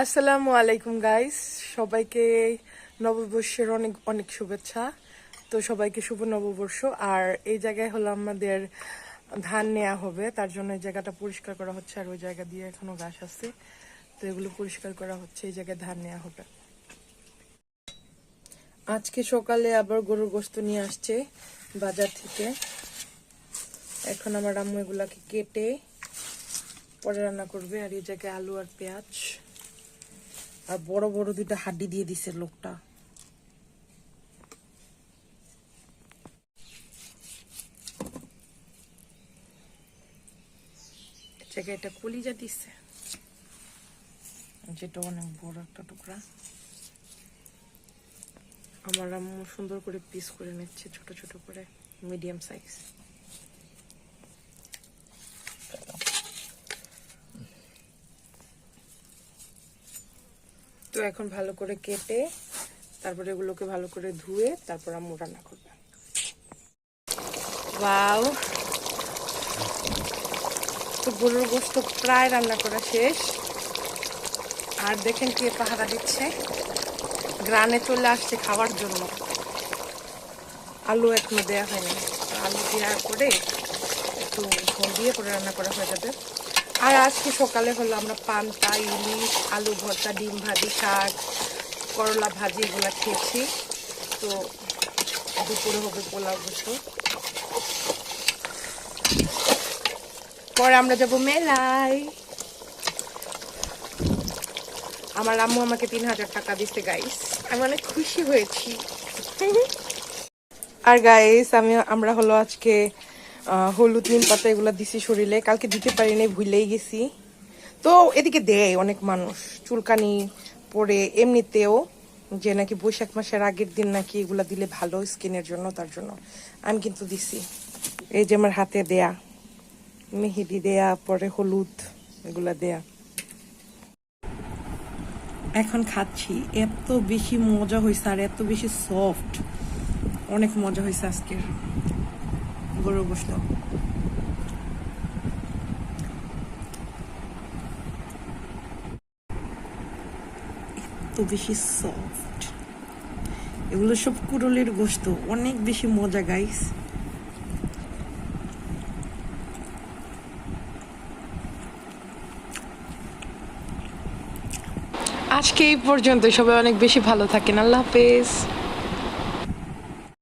আসসালামু আলাইকুম গাইস, সবাইকে নববর্ষের অনেক অনেক শুভেচ্ছা। তো সবাইকে শুভ নববর্ষ। আর এই জায়গায় হলো আমাদের ধান নেওয়া হবে, তার জন্য এই জায়গাটা পরিষ্কার করা হচ্ছে। আর ওই জায়গা দিয়ে এখনো ঘাস আছে, তো এগুলো পরিষ্কার করা হচ্ছে। এই জায়গায় ধান নেওয়া হবে। আজকে সকালে আবার গরুর গোশত নিয়ে আসছে বাজার থেকে। এখন আমার আম্মু এগুলাকে কেটে পরে রান্না করবে। আর এই জায়গায় আলু আর পেঁয়াজ আর বড় বড় দুইটা হাড্ডি দিয়ে দিছে লোকটা। জায়গায় এটা কলিজা দিচ্ছে, যেটা অনেক বড় একটা টুকরা। আমার আম্মু সুন্দর করে পিস করে নিচ্ছে, ছোট ছোট করে, মিডিয়াম সাইজ। তো এখন ভালো করে কেটে তারপরে এগুলোকে ভালো করে ধুয়ে তারপর আম্মু রান্না করবে। ওয়াও, তো গরুর গোশত প্রায় রান্না করা শেষ। আর দেখেন কে পাহারা দিচ্ছে, গ্রানে চলে আসছে খাওয়ার জন্য। আলু এখনো দেওয়া হয়নি, আলু দেওয়ার পরে একটু ঝোল দিয়ে করে রান্না করা হয়ে যাবে। আর আজকে সকালে হলো আমরা পান্তা, ইলিশ, আলু ভর্তা, ডিম ভাজি, শাক, করলা ভাজি এগুলা খেয়েছি। তো দুপুরে হবে পোলাও গোশত। পরে আমরা যাব মেলায়। আমার আম্মু আমাকে 3000 টাকা দিচ্ছে গাইস, আমি অনেক খুশি হয়েছি। আর গাইস আমরা হলো আজকে হলুদ, নিম পাতা এগুলা দিছি শরীরে। কালকে দিতে পারিনি, ভুলেই গেছি। তো এদিকে দেয় অনেক মানুষ চুলকানি পরে এমনিতেও, যে নাকি বৈশাখ মাসের আগের দিন নাকি এগুলা দিলে ভালো স্কিনের জন্য, তার জন্য আমি কিন্তু দিছি। এই যে আমার হাতে দেয়া মেহেদি দেয়া, পরে হলুদ এগুলা দেয়া। এখন খাচ্ছি, এত বেশি মজা হয়েছে আর এত বেশি সফট, অনেক মজা হয়েছে আজকের গরুর গোশত। এত বেশি সফট, এগুলো সব কুড়ুলির গোশত, অনেক বেশি মজা গাইস। আজকে এই পর্যন্ত, সবাই অনেক বেশি ভালো থাকেন। আল্লাহ হাফেজ।